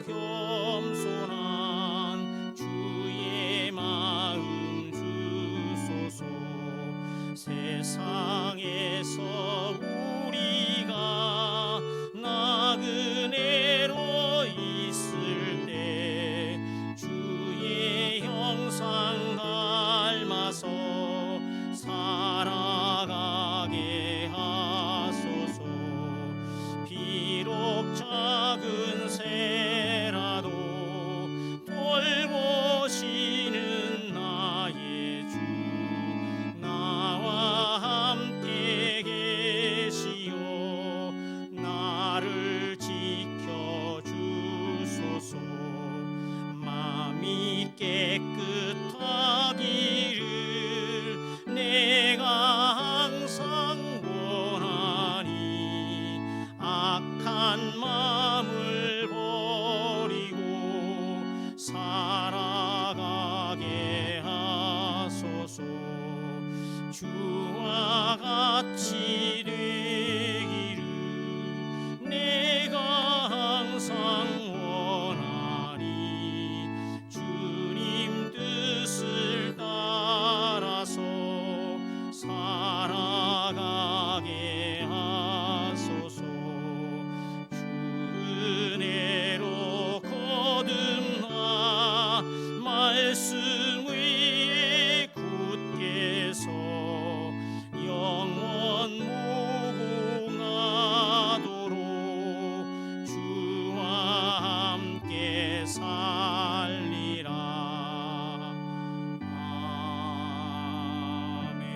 겸손한 주의 마음 주소서. 세상에서 우리가 나그네로 있을 때 주의 형상 닮아서 살아가게 하소서. 비록 작은 새라도 돌보시는 나의 주 나와 함께 계시어 나를 지켜주소서. 마음이 깨끗하기를 내가 항상 원하니 악한 마음을 버리고 살아가게 하소서. 주와 같이 되기를 내가 항상 원하니 주님 뜻을 따라서 살아가게 하소서. 주 은혜로 거듭나 말씀 위에 굳게 서 영원 무궁하도록 주와 함께 살리라. 아멘.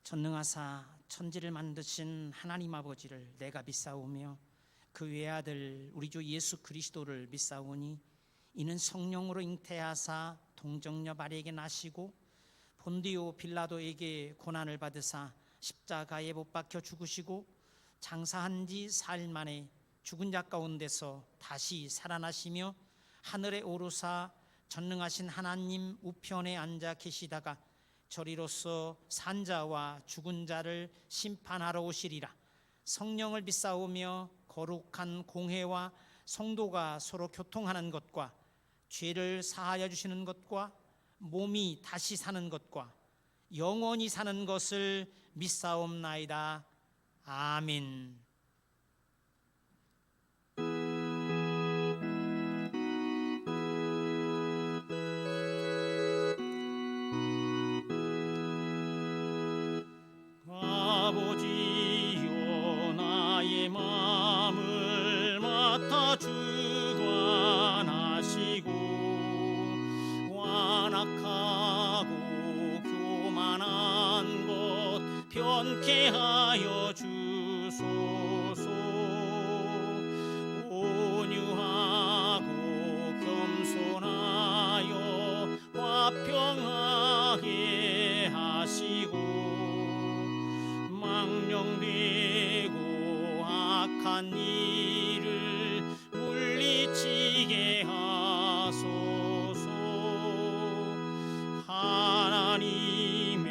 전능하사 천지를 만드신 하나님 아버지를 내가 믿사오며 그 외아들 우리 주 예수 그리스도를 믿사오니 이는 성령으로 잉태하사 동정녀 마리에게 나시고 본디오 빌라도에게 고난을 받으사 십자가에 못 박혀 죽으시고 장사한 지 사흘 만에 죽은 자 가운데서 다시 살아나시며 하늘에 오르사 전능하신 하나님 우편에 앉아 계시다가 저리로서 산자와 죽은 자를 심판하러 오시리라. 성령을 믿사오며 거룩한 공회와 성도가 서로 교통하는 것과 죄를 사하여 주시는 것과 몸이 다시 사는 것과 영원히 사는 것을 믿사옵나이다. 아멘. 변케 하여 주소서. 온유하고 겸손하여 화평하게 하시고 망령되고 악한 일을 물리치게 하소서. 하나님의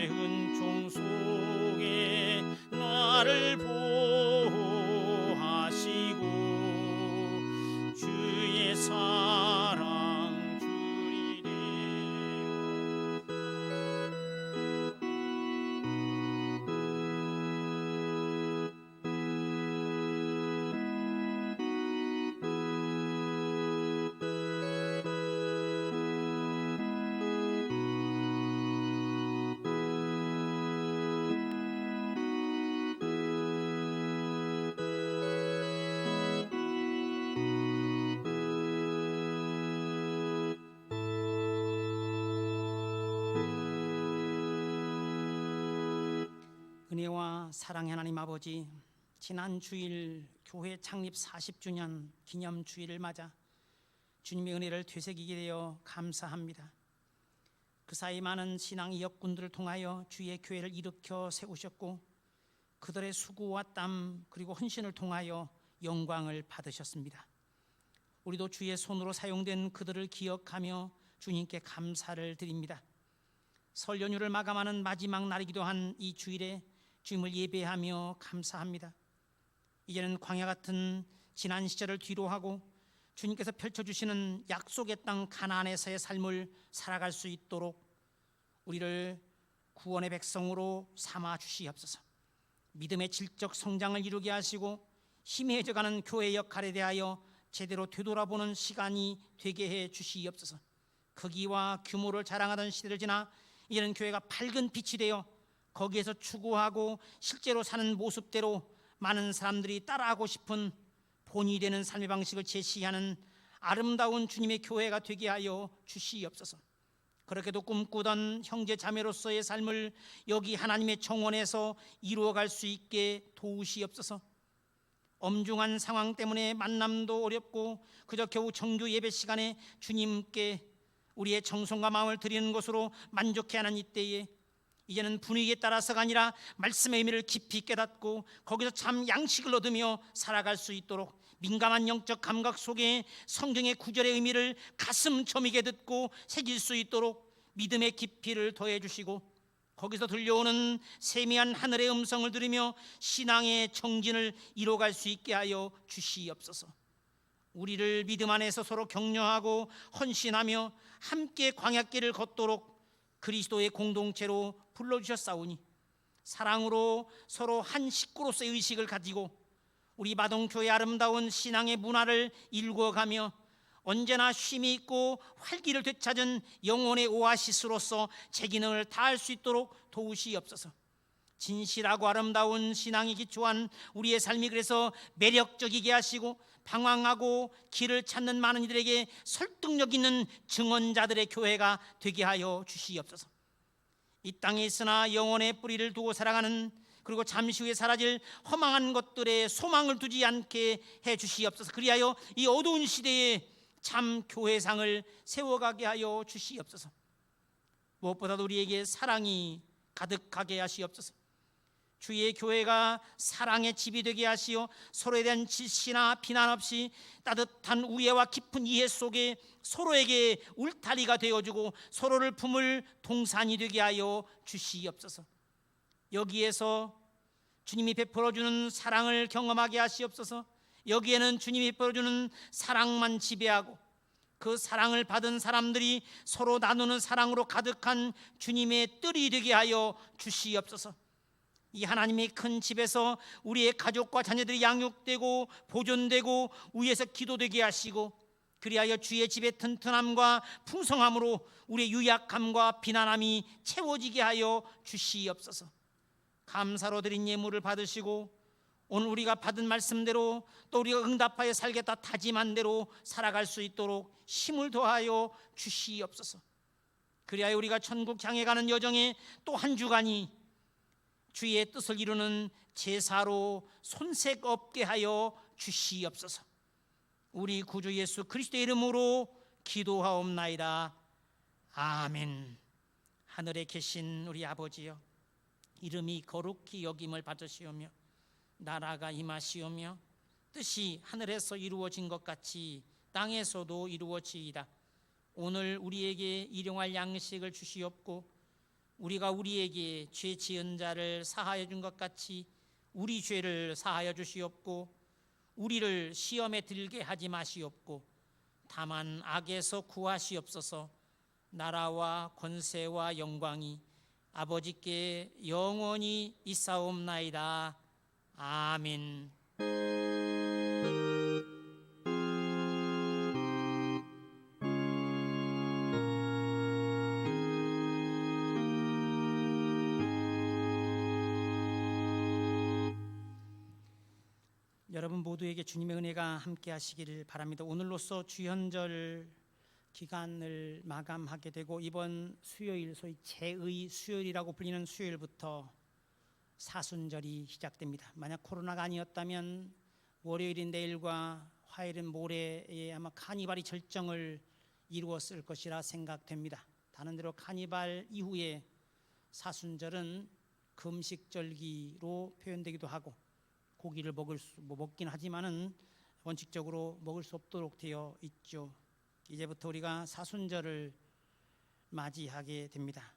은총 속에 나를 보호하시고 주의 사랑 주리되. 은혜와 사랑의 하나님 아버지, 지난 주일 교회 창립 40주년 기념 주일을 맞아 주님의 은혜를 되새기게 되어 감사합니다. 그 사이 많은 신앙 이역군들을 통하여 주의 교회를 일으켜 세우셨고 그들의 수고와 땀 그리고 헌신을 통하여 영광을 받으셨습니다. 우리도 주의 손으로 사용된 그들을 기억하며 주님께 감사를 드립니다. 설 연휴를 마감하는 마지막 날이기도 한 이 주일에 주님을 예배하며 감사합니다. 이제는 광야 같은 지난 시절을 뒤로하고 주님께서 펼쳐주시는 약속의 땅 가나안에서의 삶을 살아갈 수 있도록 우리를 구원의 백성으로 삼아 주시옵소서. 믿음의 질적 성장을 이루게 하시고 희미해져가는 교회 역할에 대하여 제대로 되돌아보는 시간이 되게 해 주시옵소서. 크기와 규모를 자랑하던 시대를 지나 이제는 교회가 밝은 빛이 되어 거기에서 추구하고 실제로 사는 모습대로 많은 사람들이 따라하고 싶은 본이 되는 삶의 방식을 제시하는 아름다운 주님의 교회가 되게 하여 주시옵소서. 그렇게도 꿈꾸던 형제 자매로서의 삶을 여기 하나님의 정원에서 이루어갈 수 있게 도우시옵소서. 엄중한 상황 때문에 만남도 어렵고 그저 겨우 정규 예배 시간에 주님께 우리의 정성과 마음을 드리는 것으로 만족해하는 이때에 이제는 분위기에 따라서가 아니라 말씀의 의미를 깊이 깨닫고 거기서 참 양식을 얻으며 살아갈 수 있도록 민감한 영적 감각 속에 성경의 구절의 의미를 가슴 저미게 듣고 새길 수 있도록 믿음의 깊이를 더해 주시고 거기서 들려오는 세미한 하늘의 음성을 들으며 신앙의 정진을 이뤄갈 수 있게 하여 주시옵소서. 우리를 믿음 안에서 서로 격려하고 헌신하며 함께 광야길을 걷도록 그리스도의 공동체로 불러주셨사오니 사랑으로 서로 한 식구로서의 의식을 가지고 우리 마동교의 아름다운 신앙의 문화를 일궈가며 언제나 쉼이 있고 활기를 되찾은 영혼의 오아시스로서 제 기능을 다할 수 있도록 도우시옵소서. 진실하고 아름다운 신앙이 기초한 우리의 삶이 그래서 매력적이게 하시고 방황하고 길을 찾는 많은 이들에게 설득력 있는 증언자들의 교회가 되게 하여 주시옵소서. 이 땅에 있으나 영혼의 뿌리를 두고 살아가는 그리고 잠시 후에 사라질 허망한 것들에 소망을 두지 않게 해 주시옵소서. 그리하여 이 어두운 시대에 참 교회상을 세워가게 하여 주시옵소서. 무엇보다도 우리에게 사랑이 가득하게 하시옵소서. 주의 교회가 사랑의 집이 되게 하시어 서로에 대한 질시나 비난 없이 따뜻한 우애와 깊은 이해 속에 서로에게 울타리가 되어주고 서로를 품을 동산이 되게 하여 주시옵소서. 여기에서 주님이 베풀어주는 사랑을 경험하게 하시옵소서. 여기에는 주님이 베풀어주는 사랑만 지배하고 그 사랑을 받은 사람들이 서로 나누는 사랑으로 가득한 주님의 뜰이 되게 하여 주시옵소서. 이 하나님의 큰 집에서 우리의 가족과 자녀들이 양육되고 보존되고 위에서 기도되게 하시고 그리하여 주의 집의 튼튼함과 풍성함으로 우리의 유약함과 비난함이 채워지게 하여 주시옵소서. 감사로 드린 예물을 받으시고 오늘 우리가 받은 말씀대로 또 우리가 응답하여 살겠다 다짐한 대로 살아갈 수 있도록 힘을 더하여 주시옵소서. 그리하여 우리가 천국 향해 가는 여정에 또 한 주간이 주의 뜻을 이루는 제사로 손색 없게 하여 주시옵소서. 우리 구주 예수 그리스도의 이름으로 기도하옵나이다. 아멘. 하늘에 계신 우리 아버지여, 이름이 거룩히 여김을 받으시오며 나라가 임하시오며 뜻이 하늘에서 이루어진 것 같이 땅에서도 이루어지이다. 오늘 우리에게 일용할 양식을 주시옵고 우리가 우리에게 죄 지은 자를 사하여 준 것 같이 우리 죄를 사하여 주시옵고 우리를 시험에 들게 하지 마시옵고 다만 악에서 구하시옵소서. 나라와 권세와 영광이 아버지께 영원히 있사옵나이다. 아멘. 여러분 모두에게 주님의 은혜가 함께 하시기를 바랍니다. 오늘로써 주현절 기간을 마감하게 되고 이번 수요일, 소위 제의 수요일이라고 불리는 수요일부터 사순절이 시작됩니다. 만약 코로나가 아니었다면 월요일인 내일과 화요일인 모레에 아마 카니발이 절정을 이루었을 것이라 생각됩니다. 다른 대로 카니발 이후에 사순절은 금식절기로 표현되기도 하고 고기를 먹긴 하지만은 원칙적으로 먹을 수 없도록 되어 있죠. 이제부터 우리가 사순절을 맞이하게 됩니다.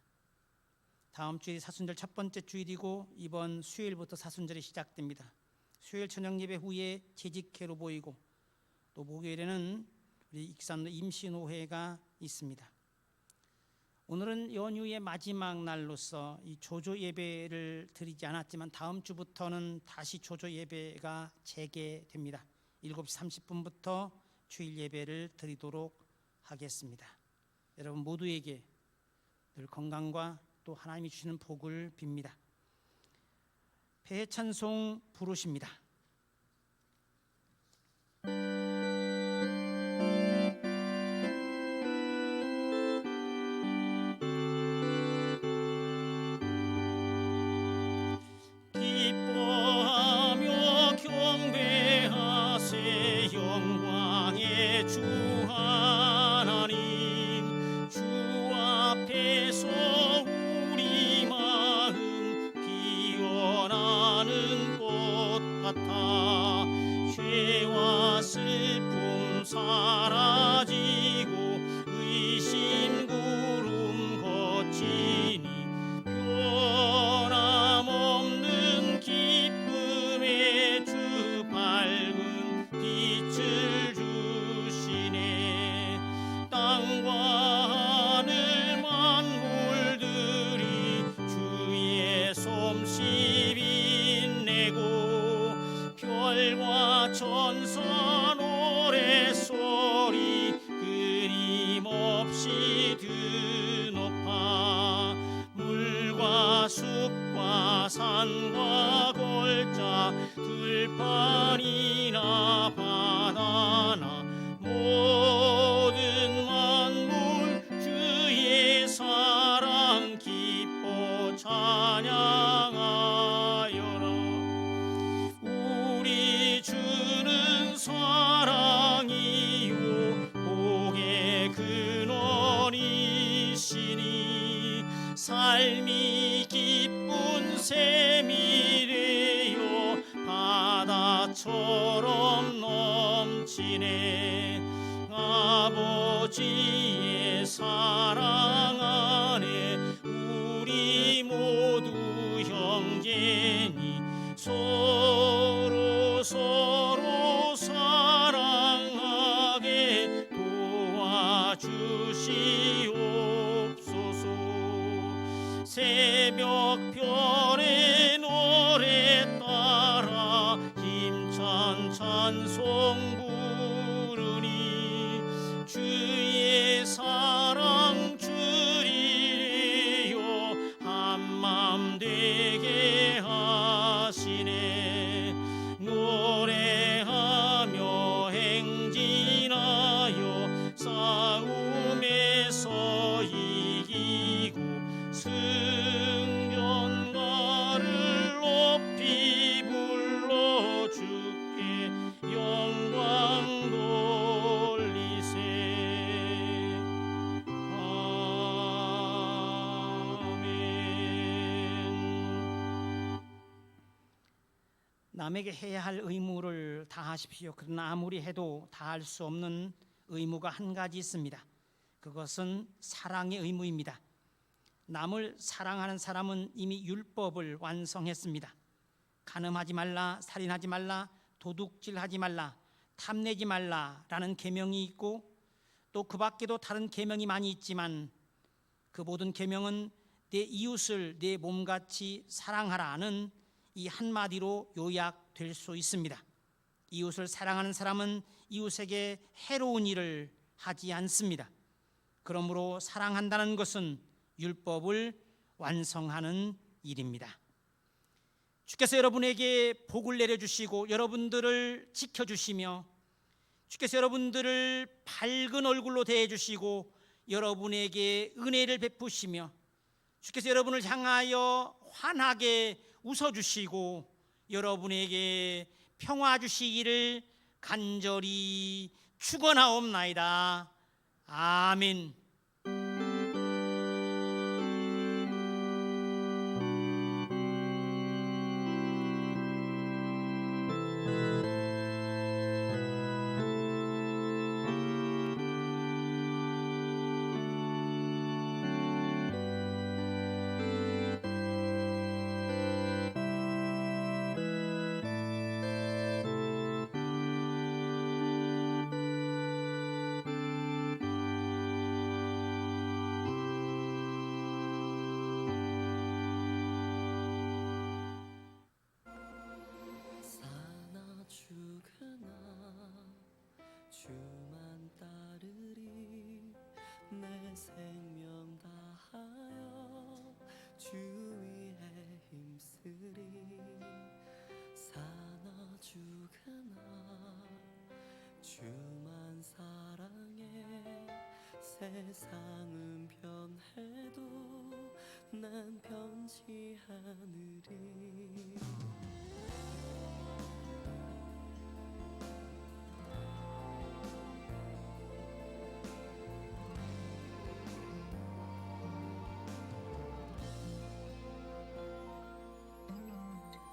다음 주일이 사순절 첫 번째 주일이고 이번 수요일부터 사순절이 시작됩니다. 수요일 저녁 예배 후에 재직회로 모이고 또 목요일에는 우리 익산로 임시노회가 있습니다. 오늘은 연휴의 마지막 날로서 이 조조 예배를 드리지 않았지만 다음 주부터는 다시 조조 예배가 재개됩니다. 7시 30분부터 주일 예배를 드리도록 하겠습니다. 여러분 모두에게 늘 건강과 또 하나님이 주시는 복을 빕니다. 폐 찬송 부르십니다. 기뻐하며 경배하세 영광의 주 하나님. 주 앞에서 우리 마음 피어나는 꽃 같아 죄와 슬픔 사라지고 의심 구름 거치니 변함없는 기쁨의 주 밝은 빛을 주시네. 땅과 하늘 만물들이 주의 솜씨 빛내고 별과 천사 노래소리 끊임없이 드높아 물과 숲과 산과 골짜 들판이나 바다나 모든 만물 주의 사랑 기뻐 찬양하여라. 우리 주는 사랑이요 복의 근원이시니 삶이 기쁜 샘이 되어 바다처럼 넘치네. 아버지의 사랑 안에 우리 모두 형제니 서로 사랑하게 도와주시옵소서. 새벽별의 노래 따라 힘찬 찬송 부르니 주의 사랑 주리려 한맘 되게 하시네. 노래하며 행진하여 싸움에서 이기고 승전가를 남에게 해야 할 의무를 다하십시오. 그러나 아무리 해도 다할 수 없는 의무가 한 가지 있습니다. 그것은 사랑의 의무입니다. 남을 사랑하는 사람은 이미 율법을 완성했습니다. 간음하지 말라, 살인하지 말라, 도둑질하지 말라, 탐내지 말라라는 계명이 있고 또 그 밖에도 다른 계명이 많이 있지만 그 모든 계명은 내 이웃을 내 몸같이 사랑하라는 이 한마디로 요약될 수 있습니다. 이웃을 사랑하는 사람은 이웃에게 해로운 일을 하지 않습니다. 그러므로 사랑한다는 것은 율법을 완성하는 일입니다. 주께서 여러분에게 복을 내려주시고 여러분들을 지켜주시며 주께서 여러분들을 밝은 얼굴로 대해주시고 여러분에게 은혜를 베푸시며 주께서 여러분을 향하여 환하게 웃어주시고 여러분에게 평화 주시기를 간절히 축원하옵나이다. 아멘. 사나 죽으나 주만 따르리 내 생명 다하여 주 위에 힘쓰리 사나 죽으나 주만 사랑해 세상은 변해도 난 변치 않으리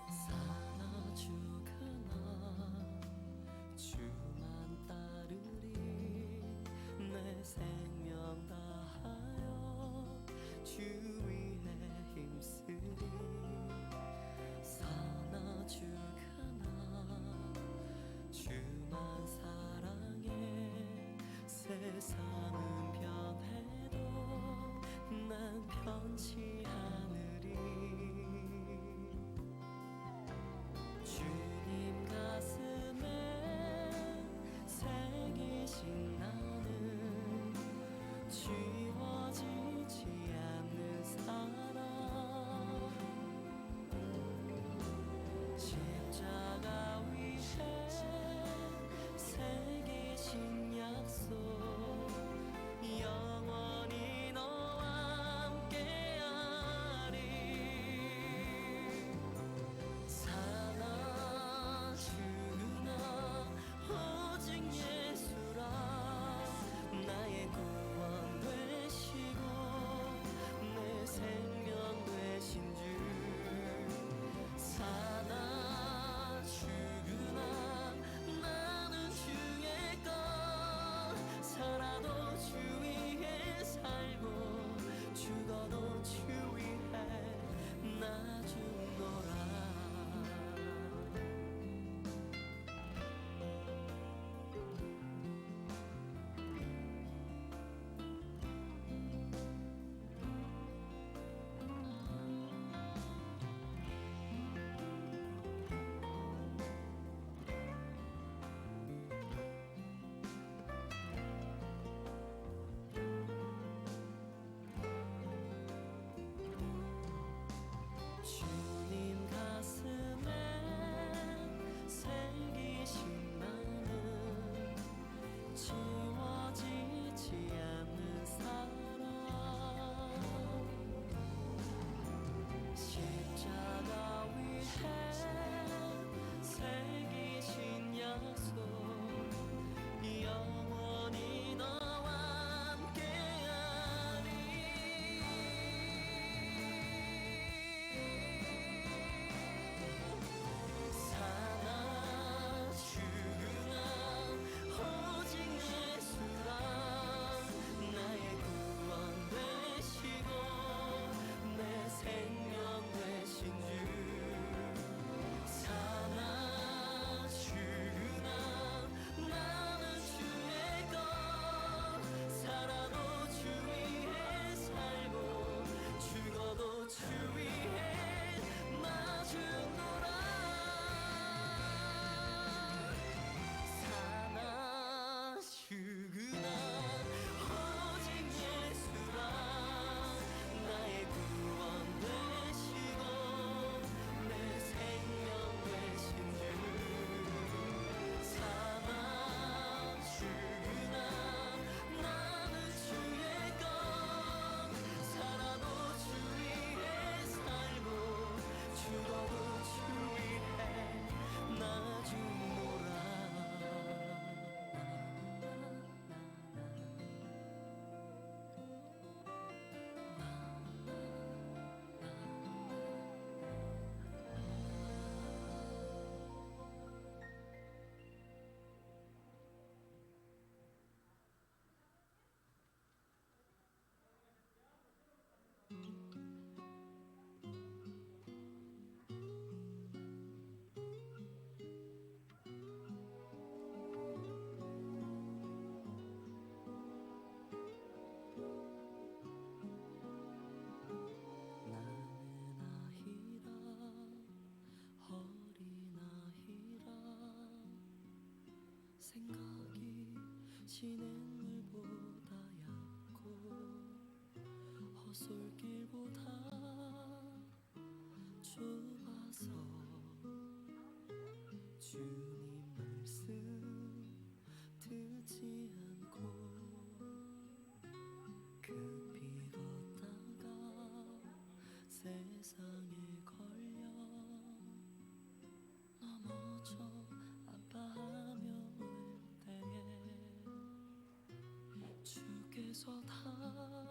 사나 죽으나 주만 따르리 내 생명 다하여 주 위에 힘쓰리 사나 죽으나 주만 사랑해 세상은 변해도 난 변치 않으리 주님 가슴에 새기신 나는 지워지지 않는 사랑 십자가 위에 새기신 약속 영원히 너와 함께한 주 위에 마주노라 사나 죽으나 오직 예수라 나의 구원 되시고 내 생명 되신 주 사나 죽으나 나는 주의 것 살아도 주 위에 살고 죽어도 주 위에 나주노라 나는 아이라 어린아이라 생각이 시냇물보다 얕고 헛솔길보다 좁아서 주님 말씀 듣지 않고 급히 걷다가 세상에 걸려 넘어져 아파하며 울 때에 주께서 다